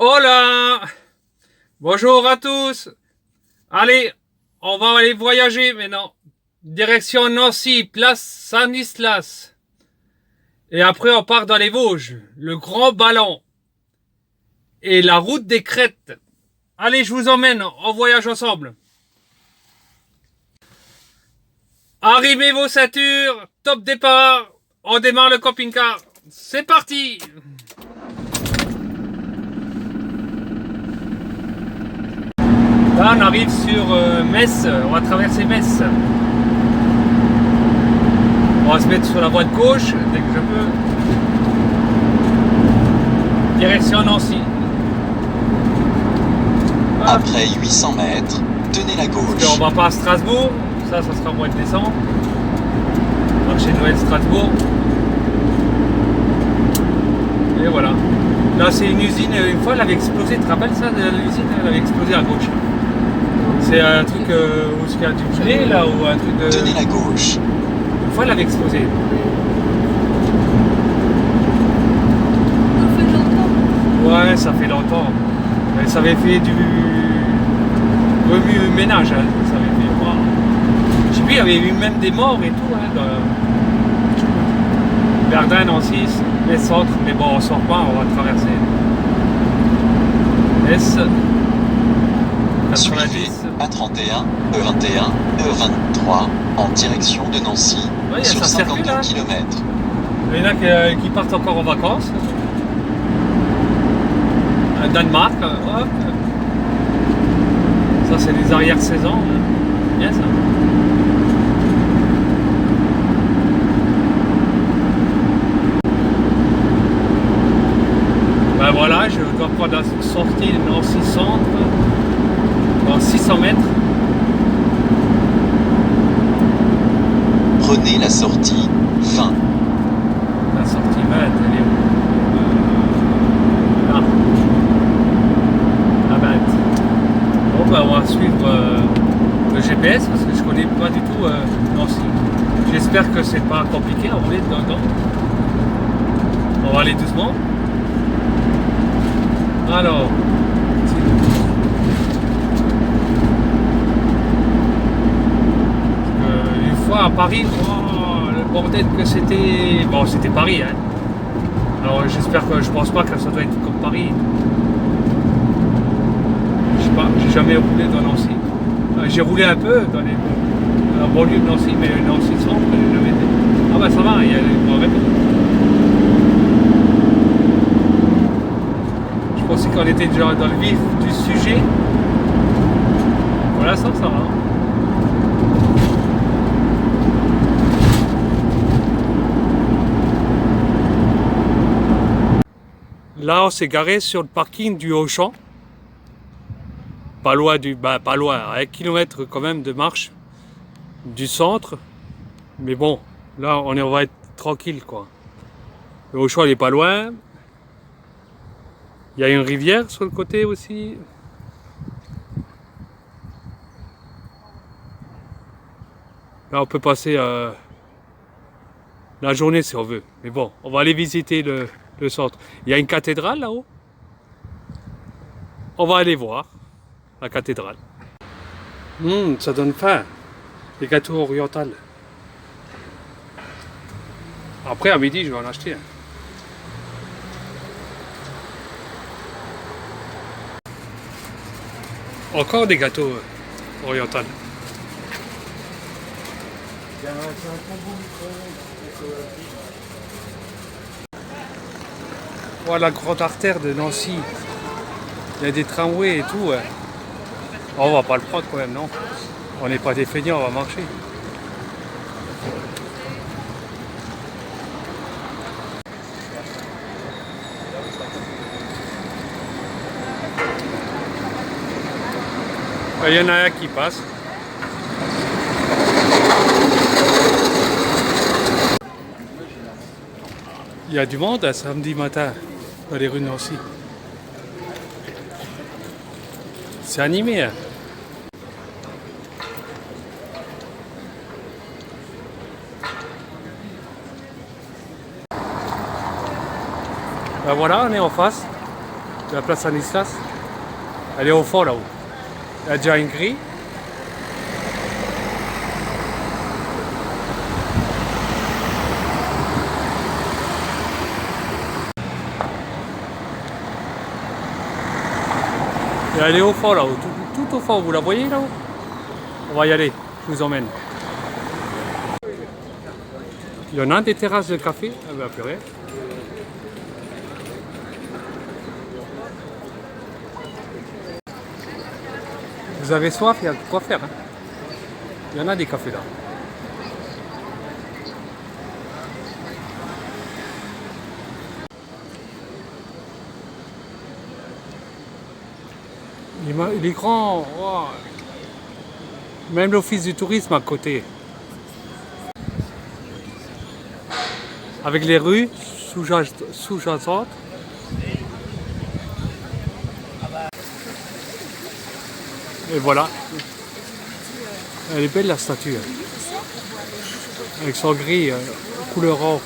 Hola! Bonjour à tous! Allez, on va aller voyager maintenant. Direction Nancy, place Saint-Nislas. Et après, on part dans les Vosges, le Grand Ballon. Et la route des Crêtes. Allez, je vous emmène, on voyage ensemble. Arrimez vos ceintures, top départ. On démarre le camping-car. C'est parti! Là, on arrive sur Metz, on va traverser Metz. On va se mettre sur la voie de gauche dès que je peux. Direction Nancy. Hop. Après 800 mètres, tenez la gauche. On va pas à Strasbourg, ça sera mois de décembre. Marché de Noël Strasbourg. Et voilà. Là, c'est une usine, une fois elle avait explosé, tu te rappelles ça? L'usine, elle avait explosé à gauche. C'est un truc où il y a du blé là, ou un truc de... Tenez la gauche. Une fois elle avait explosé. Ça fait longtemps. Ouais, ça fait longtemps. Mais ça avait fait du remue-ménage. Hein. Ça avait fait... Wow. Je sais plus, il y avait eu même des morts et tout. Hein, dans... Verdun, Nancy, les centres. Mais bon, on sort pas, on va traverser. S. Suivez 90. A31, E21, E23 en direction de Nancy Ouais, sur ça circule, 52 hein. km. Il y en a qui partent encore en vacances. Danemark, hop. Ça, c'est les arrière-saisons. Hein. Bien ça. Ben voilà, je dois prendre la sortie de Nancy Centre dans 600 mètres. Prenez la sortie 20. La sortie 20, elle est où? Là. La 20. Bon, ben on va suivre le GPS parce que je connais pas du tout Nancy. J'espère que c'est pas compliqué à rouler dedans. On va aller doucement. Alors, une fois à Paris, oh, le bordel que c'était. Bon, c'était Paris, hein. Alors j'espère que je pense pas que ça doit être comme Paris. Je sais pas, j'ai jamais roulé dans Nancy. J'ai roulé un peu dans la banlieue de Nancy, mais Nancy centre, j'ai jamais été. Ah bah ça va, il y a une arrêt. Je pensais qu'on était déjà dans le vif du sujet. Voilà, ça va. Là, on s'est garé sur le parking du Auchan. Pas loin pas loin, à 1 km quand même de marche du centre. Mais bon, là, on va être tranquille, quoi. Le Auchan, il est pas loin. Il y a une rivière sur le côté aussi. Là, on peut passer la journée si on veut. Mais bon, on va aller visiter le centre. Il y a une cathédrale là-haut. On va aller voir la cathédrale. Ça donne faim. Les gâteaux orientaux. Après, à midi, je vais en acheter un. Encore des gâteaux orientaux. Voilà la grande artère de Nancy. Il y a des tramways et tout. Ouais. On va pas le prendre quand même, non? On n'est pas des feignants, on va marcher. Il y en a un qui passe. Il y a du monde un samedi matin dans les rues de Nancy. C'est animé. Hein. Ben voilà, on est en face. de la place Stanislas. Elle est au fond là-haut. Il y a déjà une grille. Et elle est au fond là-haut, tout au fond, vous la voyez là-haut? On va y aller, je vous emmène. Il y en a des terrasses de café, ah ben purée. Vous avez soif, il y a de quoi faire. Hein. Il y en a des cafés là. Il est grand. Oh. Même l'office du tourisme à côté. Avec les rues sous-jacentes. Et voilà. Elle est belle la statue. Avec son gris couleur or.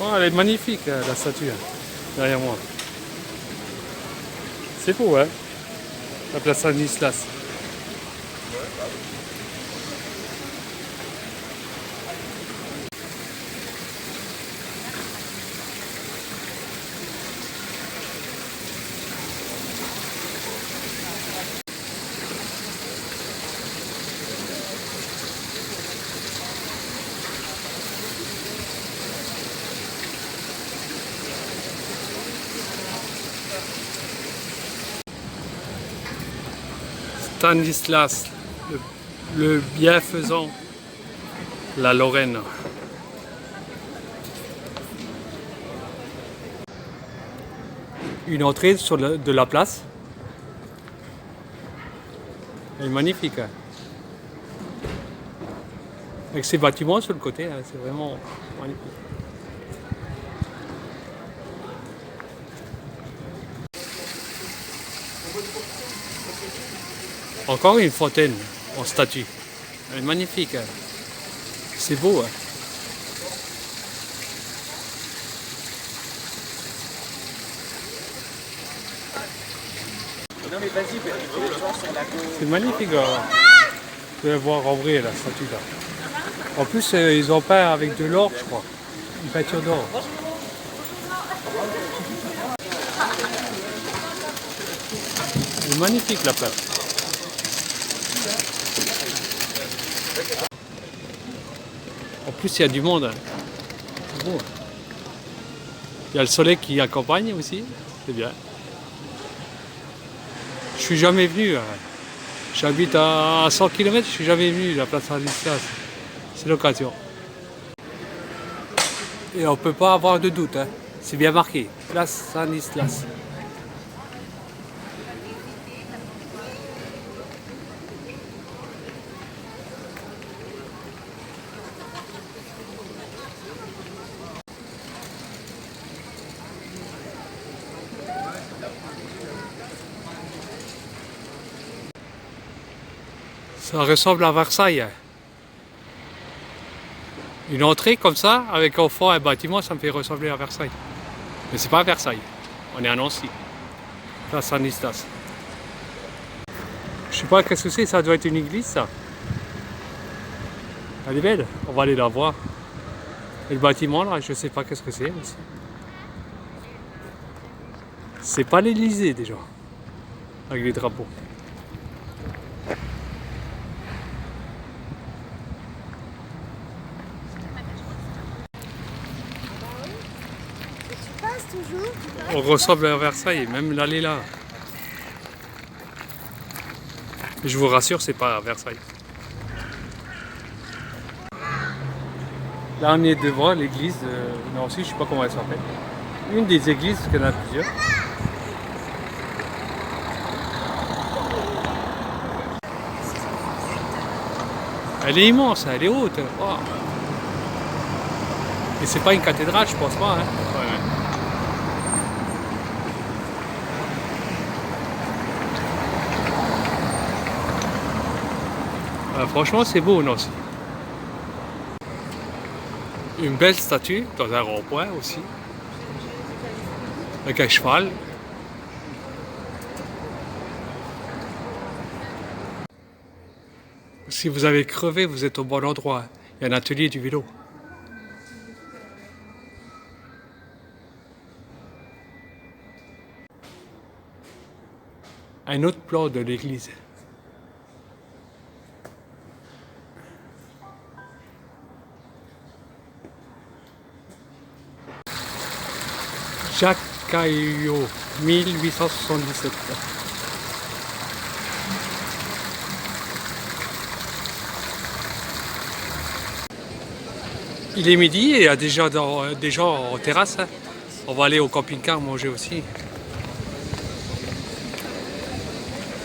Oh, elle est magnifique la statue derrière moi. C'est beau, hein? La place Stanislas. Stanislas, le bienfaisant, la Lorraine. Une entrée de la place. Elle est magnifique. Hein. Avec ces bâtiments sur le côté, hein, c'est vraiment magnifique. Encore une fontaine en statue. Elle est magnifique. Hein. C'est beau. Hein. C'est magnifique. Vous pouvez voir en vrai la statue là. En plus, ils ont peint avec de l'or, je crois. Une peinture d'or. C'est magnifique la place. En plus, il y a du monde. Hein. C'est beau. Il y a le soleil qui accompagne aussi. C'est bien. Je suis jamais venu. Hein. J'habite à 100 km, je suis jamais venu la place Stanislas. C'est l'occasion. Et on ne peut pas avoir de doute. Hein. C'est bien marqué. Place Stanislas. Ça ressemble à Versailles. Une entrée comme ça, avec au fond un bâtiment, ça me fait ressembler à Versailles. Mais c'est pas à Versailles. On est à Nancy. Place Stanislas. Je sais pas qu'est-ce que c'est, ça doit être une église ça. Elle est belle, on va aller la voir. Et le bâtiment là, je sais pas qu'est-ce que c'est aussi. C'est pas l'Élysée déjà. Avec les drapeaux. On ressemble à Versailles, même l'allée là. Je vous rassure, c'est pas à Versailles. Là, on est devant l'église de Nancy, je sais pas comment elle s'appelle. Une des églises, parce qu'il y en a plusieurs. Elle est immense, elle est haute. Wow. Et c'est pas une cathédrale, je pense pas. Hein. Ouais. Franchement, c'est beau, Nancy. Une belle statue dans un rond-point aussi. avec un cheval. Si vous avez crevé, vous êtes au bon endroit. Il y a un atelier du vélo. Un autre plan de l'église. Jacques Caillot, 1877. Il est midi et il y a des gens en terrasse. Hein. On va aller au camping-car manger aussi.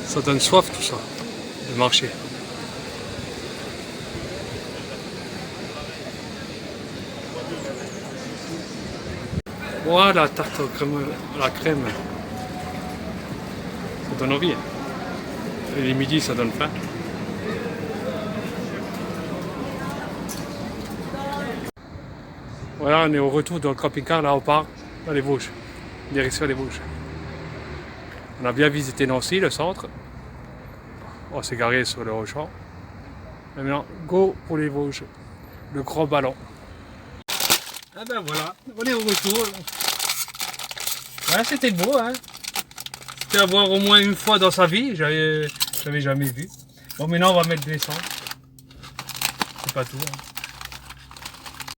Ça donne soif tout ça, de marcher. Voilà la tarte à la crème. Ça donne envie. Et les midis, ça donne faim. Voilà, on est au retour dans le camping-car, là on part dans les Vosges, direction les Vosges. On a bien visité Nancy, le centre. On s'est garé sur le Auchan. Maintenant, go pour les Vosges, le grand ballon. Ah ben voilà, on est au retour. Ouais, c'était beau, hein. C'était à voir au moins une fois dans sa vie, j'avais jamais vu. Bon, maintenant on va mettre de l'essence. C'est pas tout. Hein.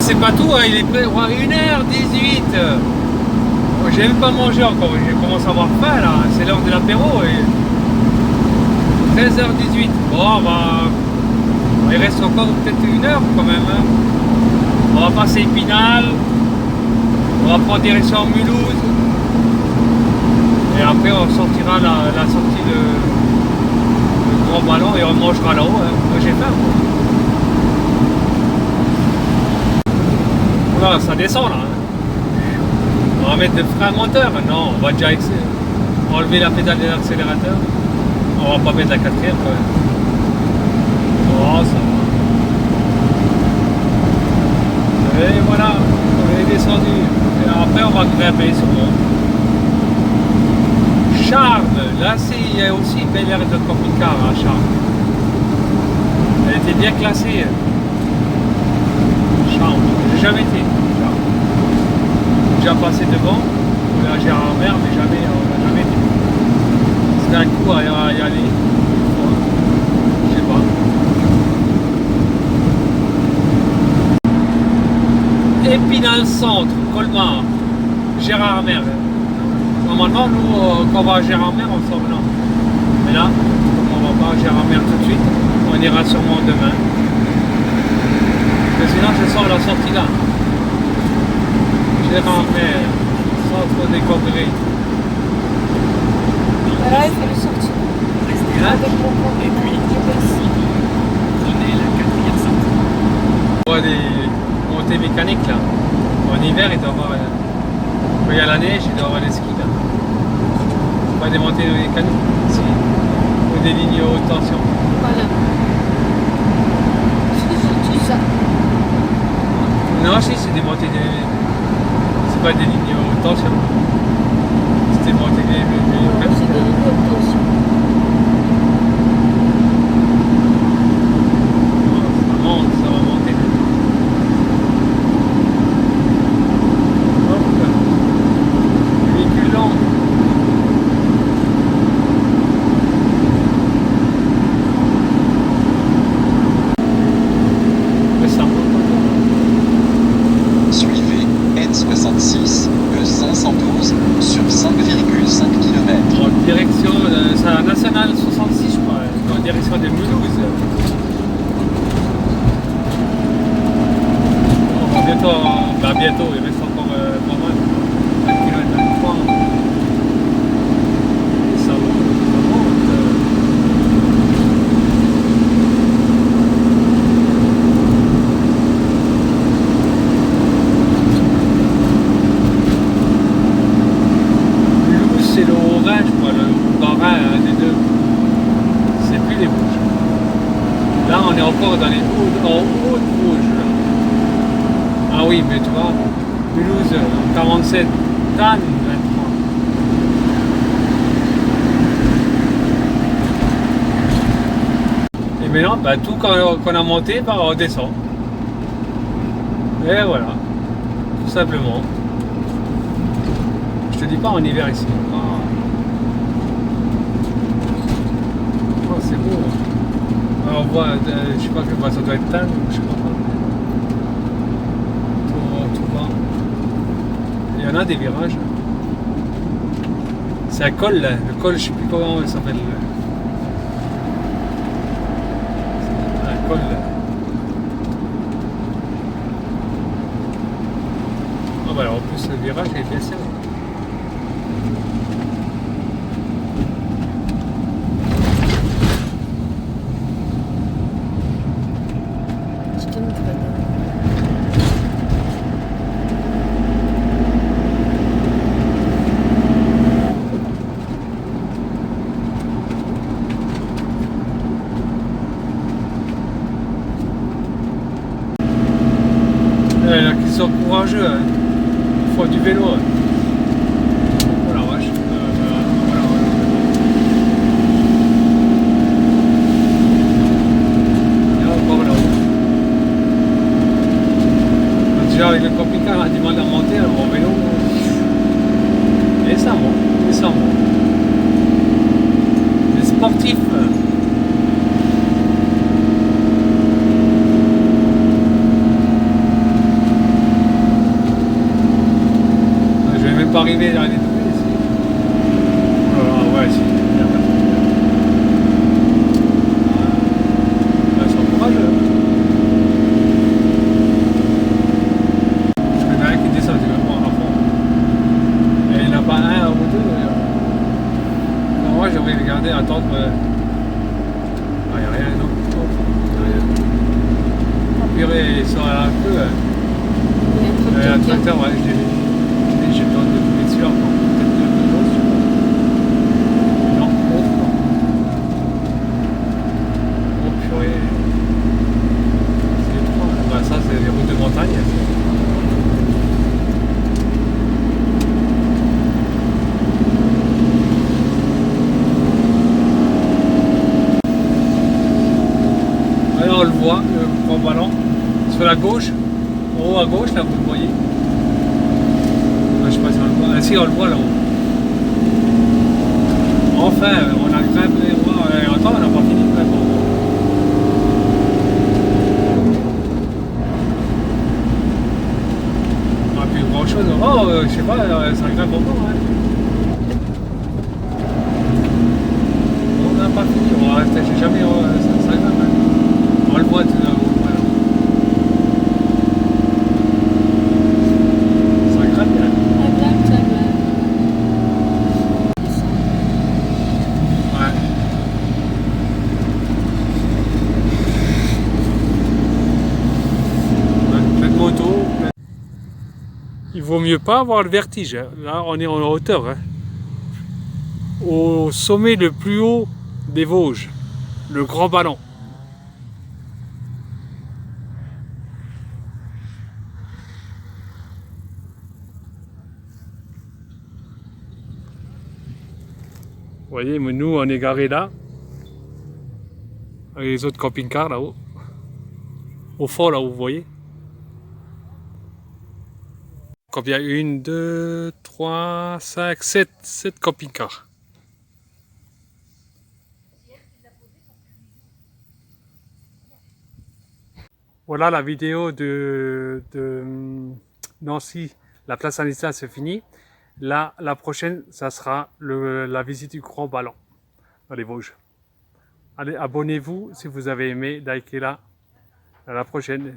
C'est pas tout, hein. Il est près, 1h18. J'ai même pas mangé encore, j'ai commencé à avoir faim là, c'est l'heure de l'apéro et 13h18. Bon bah il reste encore peut-être 1 heure quand même. Hein. On va passer Épinal, on va prendre direction Mulhouse et après on sortira la sortie de Grand Ballon et on mangera là-haut. Hein. Moi j'ai faim. Voilà, ça descend là. Hein. On va mettre le frein moteur. Non, on va déjà enlever la pédale de l'accélérateur. On va pas mettre la 4e quand même. Oh, ça va. Et voilà, on est descendu. Et après, on va grimper sur le Charmes. Là, il y a aussi une belle aire de camping-car à Charmes. Elle était bien classée. Charmes. J'ai jamais été. Déjà passé devant, on a Gérardmer, mais jamais, on n'a jamais été. C'était un coup à y aller, une fois, je sais pas. Épinal Centre, Colmar, Gérardmer. Normalement, nous, quand on va à Gérardmer, on sort là. Mais là, comme on va pas à Gérardmer tout de suite, on ira sûrement demain. Mais sinon, je sors la sortie là. Gérardmer, centre décoré. Là, il faut le sortir. Restez là, et puis prenez la 4e sortie. On voit des montées mécaniques là. En hiver, il doit y avoir. Quand il y a la neige, il doit y avoir des skis là. Pas des montées mécaniques, si. Ou des lignes haute tension. Voilà. C'est surtout ça. Non, si, c'est des montées c'est pas des lignes haute tension. C'est des montées C'est des lignes haute tension. Ça va monter. Hop. Véhicule lent. Mais ça monte. Suivez N66 E512 sur 5,5 km. En direction, c'est la nationale 66 je crois, en direction de Mulhouse. On va bientôt, il reste encore pas mal. 1 km 3. Ça monte. Mulhouse, c'est le Haut-Rhin, je crois, le Bas-Rhin, un des deux. C'est plus les Vosges. Là, on est encore dans les Hauts-de-Vosges. Ah oui, mais tu vois, Mulhouse, 47, Tannes, 23. Et maintenant, bah, tout qu'on a monté, bah, on redescend. Et voilà, tout simplement. Je te dis pas en hiver ici. Oh, c'est beau. Alors, on voit, je sais pas, ça doit être Tannes, je sais pas. Tout bas. Il y en a des virages. C'est un col là, le col, je sais plus comment il s'appelle. C'est un col là. Ah bah alors en plus le virage il est bien serré. C'est une grande. Il y en a qui sont courageux, hein. Ils font du vélo. Hein. Oh la vache. Voilà. Et encore là-haut. Déjà avec le camping-car, on a du mal à monter, alors en vélo. Et ça monte, et ça monte. Les sportifs. Pas arriver dans les doublés ici. Oh ouais, ici. Ils sont courageux. Je connais un qui descend directement à fond. Et il n'y en a pas un ou deux d'ailleurs. Moi j'aurais regardé, attendre. Ah, il n'y a rien, non? Il y a rien. Purée, ils sont un peu. Il y a un Un tracteur. tracteur, ouais, je l'ai vu. J'ai peur de tomber dessus encore. Peut-être quelque chose. Non, autre non. Oh purée. C'est étroit. Bah, ça, c'est les routes de montagne. Alors, on le voit, le grand ballon. Sur la gauche, en haut à gauche, là, vous le voyez. Je sais pas si on le voit. Ah, si, on le voit là-haut. Enfin, on a grimpé. Attends, on n'a pas fini de grimper. On n'a plus grand chose. Oh, je sais pas, ça grimpe encore. Hein. On n'a pas fini. On va rester, j'ai jamais. Ça grimpe. Hein. On le voit tout là-haut. Il vaut mieux pas avoir le vertige. Hein. Là, on est en hauteur. Hein. Au sommet le plus haut des Vosges, le Grand Ballon. Vous voyez, mais nous, on est garés là. Avec les autres camping-cars là-haut. Au fond, là, vous voyez. Combien? 1, 2, 3, 5, 7 camping-cars. Voilà, la vidéo de Nancy, la place Saint-Nicolas, c'est fini. Là, la prochaine, ça sera la visite du Grand Ballon dans les Vosges. Allez, abonnez-vous si vous avez aimé, likez-la. À la prochaine.